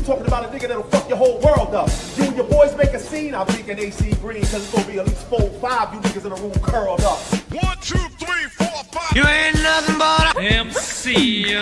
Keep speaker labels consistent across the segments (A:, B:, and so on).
A: talking about a nigga that'll fuck your whole world up. You and your boys make a scene, I'm thinking AC Green, cause it's gonna be at least 4 or 5 you niggas in the room curled up.
B: 1, 2, 3, 4, 5.
C: You ain't nothing but a MC.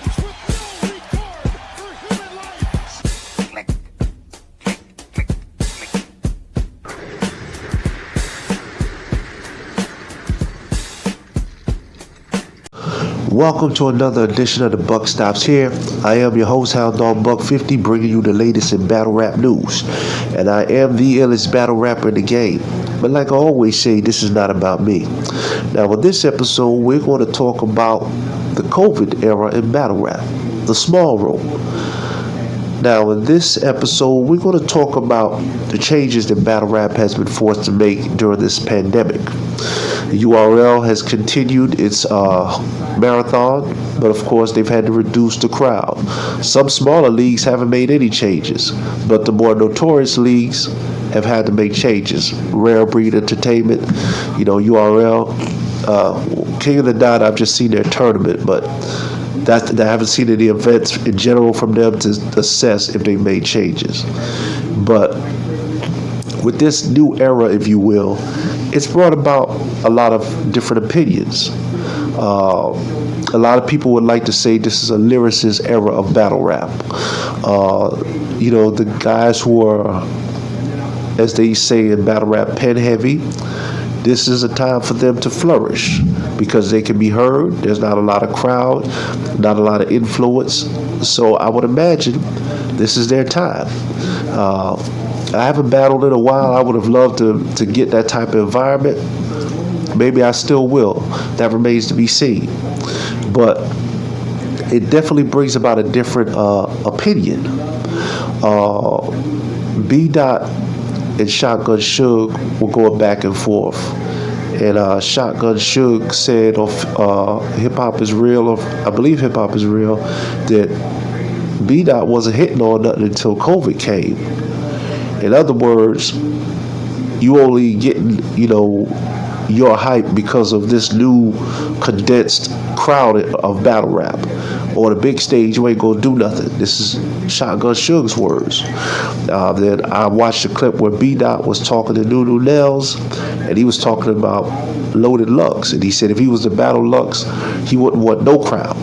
D: Welcome to another edition of the Buck Stops Here. I am your host, Hound Dog Buck 50, bringing you the latest in battle rap news. And I am the illest battle rapper in the game. But like I always say, this is not about me. Now, in this episode, we're going to talk about the COVID era in battle rap, the small room. Now, in this episode, we're going to talk about the changes that battle rap has been forced to make during this pandemic. The URL has continued its marathon, but of course they've had to reduce the crowd. Some smaller leagues haven't made any changes, but the more notorious leagues have had to make changes. Rare Breed Entertainment, URL, King of the Dot, I've just seen their tournament, but I haven't seen any events in general from them to assess if they made changes. But with this new era, if you will, it's brought about a lot of different opinions. A lot of people would like to say this is a lyricist era of battle rap. The guys who are, as they say in battle rap, pen heavy, this is a time for them to flourish because they can be heard. There's not a lot of crowd, not a lot of influence. So I would imagine this is their time. I haven't battled in a while. I would have loved to get that type of environment. Maybe I still will. That remains to be seen. But it definitely brings about a different opinion. bdot and Shotgun Suge were going back and forth. And Shotgun Suge said of Hip Hop Is Real, or I believe Hip Hop Is Real, that bdot wasn't hitting on nothing until COVID came. In other words, you only getting, your hype because of this new condensed crowd of battle rap. On the big stage, you ain't gonna do nothing. This is Shotgun Suge's words. Then I watched a clip where bdot was talking to Nunu Nails, and he was talking about Loaded Lux, and he said if he was to battle Lux, he wouldn't want no crowd,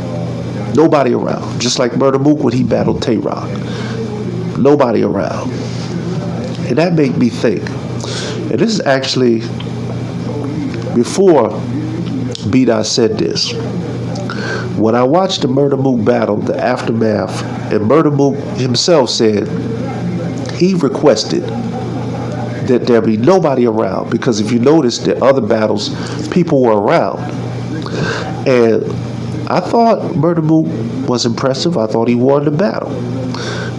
D: nobody around. Just like Murder Mook when he battled Tay-Rock, nobody around. And that made me think. And this is actually before bdot said this. When I watched the Murder Mook battle, the aftermath, and Murder Mook himself said he requested that there be nobody around, because if you notice the other battles, people were around. And I thought Murder Mook was impressive. I thought he won the battle.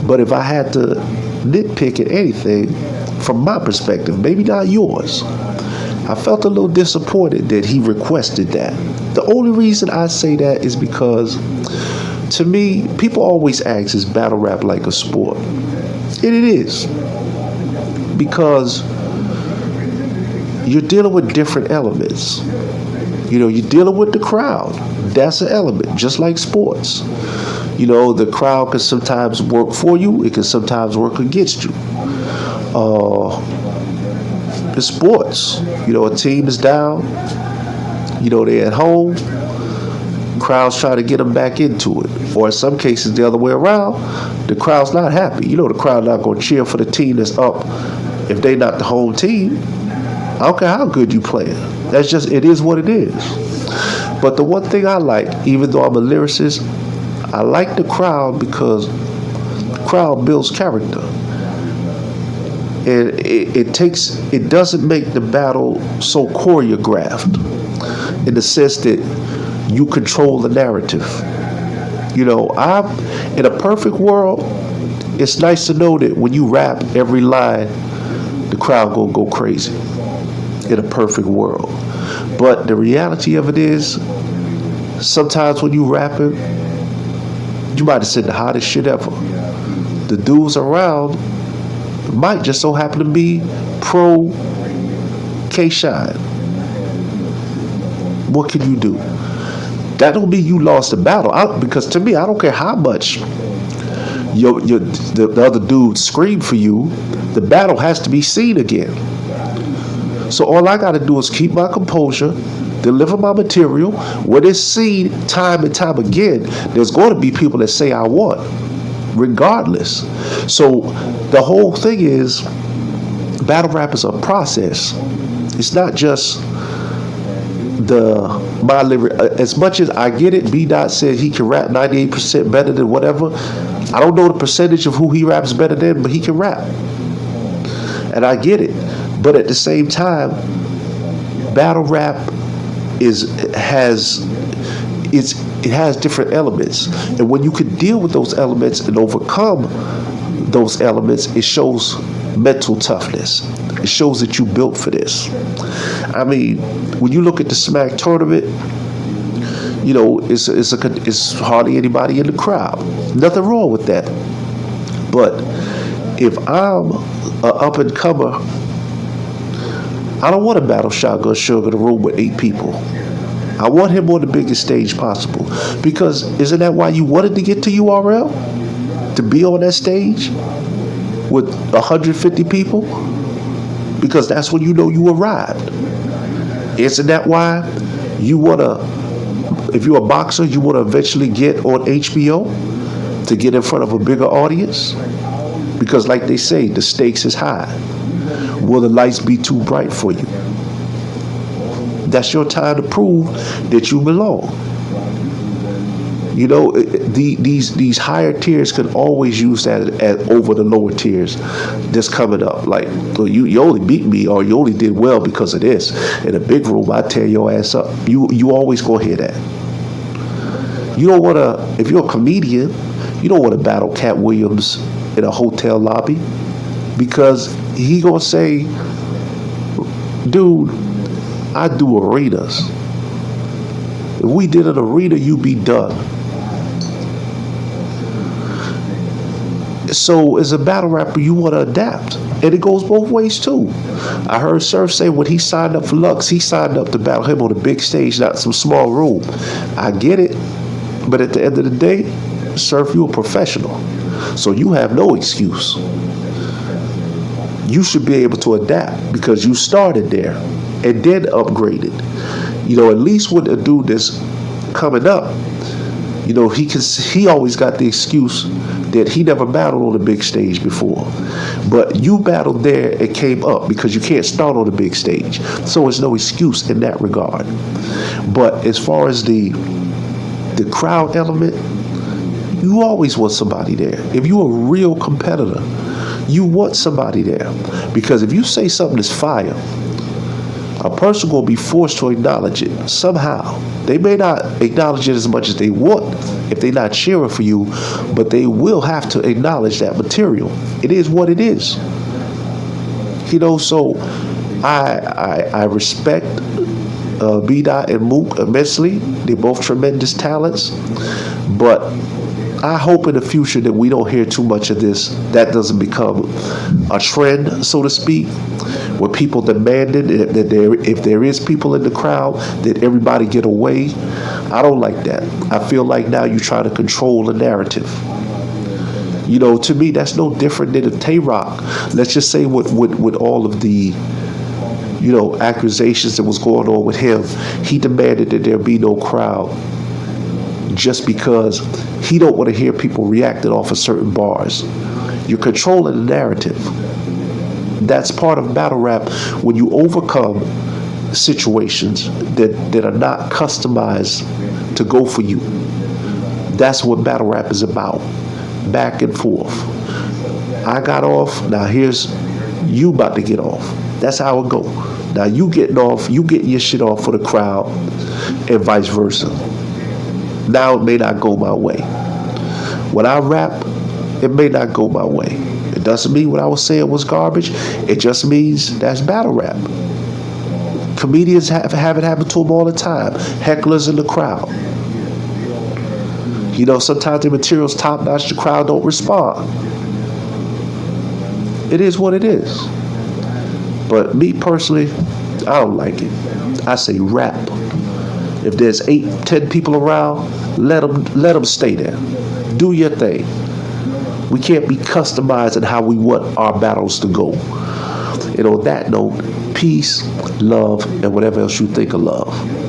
D: But if I had to nitpick at anything, from my perspective, maybe not yours, I felt a little disappointed that he requested that. The only reason I say that is because, to me, people always ask, is battle rap like a sport? And it is. Because you're dealing with different elements. You're dealing with the crowd. That's an element, just like sports. The crowd can sometimes work for you. It can sometimes work against you. It's sports. A team is down. They're at home. Crowd's trying to get them back into it. Or in some cases, the other way around, the crowd's not happy. The crowd not going to cheer for the team that's up if they not the home team. I don't care how good you play. That's just, it is what it is. But the one thing I like, even though I'm a lyricist, I like the crowd because the crowd builds character. And it doesn't make the battle so choreographed in the sense that you control the narrative. In a perfect world, it's nice to know that when you rap every line, the crowd gonna go crazy. In a perfect world. But the reality of it is, sometimes when you rapping, you might have said the hottest shit ever. The dudes around might just so happen to be pro K-Shine. What can you do? That don't mean you lost the battle. Because to me, I don't care how much the other dude scream for you, the battle has to be seen again. So all I got to do is keep my composure, deliver my material. When it's seen time and time again, there's going to be people that say I won, regardless. So the whole thing is, battle rap is a process. It's not just my lyric. As much as I get it, bdot said he can rap 98% better than whatever. I don't know the percentage of who he raps better than, but he can rap, and I get it. But at the same time, battle rap it has different elements, and when you can deal with those elements and overcome those elements, it shows mental toughness. It shows that you built for this. I mean, when you look at the Smack tournament, it's hardly anybody in the crowd. Nothing wrong with that. But if I'm an up and comer, I don't want to battle Shotgun Sugar in a room with 8 people. I want him on the biggest stage possible. Because isn't that why you wanted to get to URL? To be on that stage with 150 people? Because that's when you know you arrived. Isn't that why you want to, if you're a boxer, you want to eventually get on HBO to get in front of a bigger audience? Because like they say, the stakes is high. Will the lights be too bright for you? That's your time to prove that you belong. These higher tiers can always use that over the lower tiers that's coming up. Like, well, you only beat me, or you only did well because of this. In a big room, I tear your ass up. You always gonna hear that. You don't wanna, if you're a comedian, you don't wanna battle Cat Williams in a hotel lobby, because he gonna say, dude, I do arenas. If we did an arena, you'd be done. So as a battle rapper, you want to adapt. And it goes both ways too. I heard Surf say when he signed up for Lux, he signed up to battle him on a big stage, not some small room. I get it. But at the end of the day, Surf, you a professional. So you have no excuse. You should be able to adapt because you started there and then upgraded. At least with a dude that's coming up, he always got the excuse that he never battled on a big stage before. But you battled there and came up because you can't start on a big stage. So there's no excuse in that regard. But as far as the crowd element, you always want somebody there. If you're a real competitor, you want somebody there. Because if you say something that's fire, a person will be forced to acknowledge it somehow. They may not acknowledge it as much as they want if they're not cheering for you, but they will have to acknowledge that material. It is what it is. So I respect bdot and Mook immensely. They're both tremendous talents. But I hope in the future that we don't hear too much of this. That doesn't become a trend, so to speak, where people demanded that if there is people in the crowd, that everybody get away. I don't like that. I feel like now you try to control the narrative. To me, that's no different than if Tay-Rock, let's just say with all of the, accusations that was going on with him, he demanded that there be no crowd just because he don't want to hear people reacting off of certain bars. You're controlling the narrative. That's part of battle rap, when you overcome situations that are not customized to go for you. That's what battle rap is about. Back and forth. I got off, now here's you about to get off. That's how it go. Now you getting off, you getting your shit off for the crowd, and vice versa. Now it may not go my way. When I rap, it may not go my way. It doesn't mean what I was saying was garbage. It just means that's battle rap. Comedians have it happen to them all the time. Hecklers in the crowd. Sometimes the material's top notch, the crowd don't respond. It is what it is. But me personally, I don't like it. I say rap. If there's 8-10 people around, let them stay there. Do your thing. We can't be customizing how we want our battles to go. And on that note, peace, love, and whatever else you think of love.